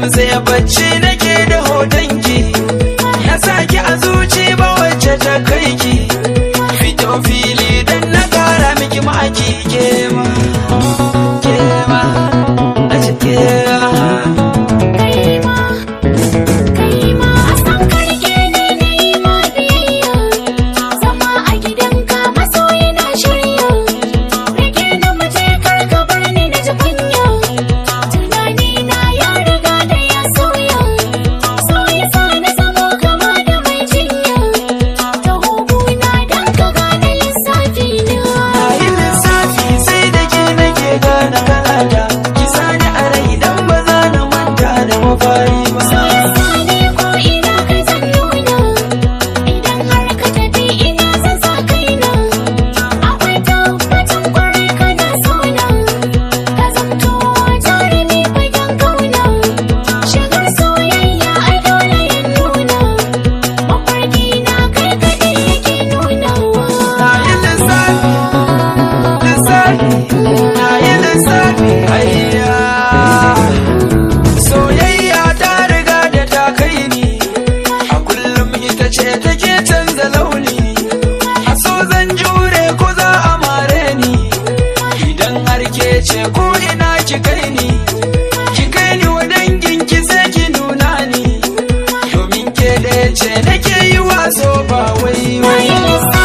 sai bacci nake da hotonki, na saki a zuci ba wacce ta kai ki. Fito fili dan na kara miki maki kema, kema, na ce kema. Ce ko ina ki kai ni wa dangin ki sai ki nuna ni, domin ke da ce nake yi waso ba wai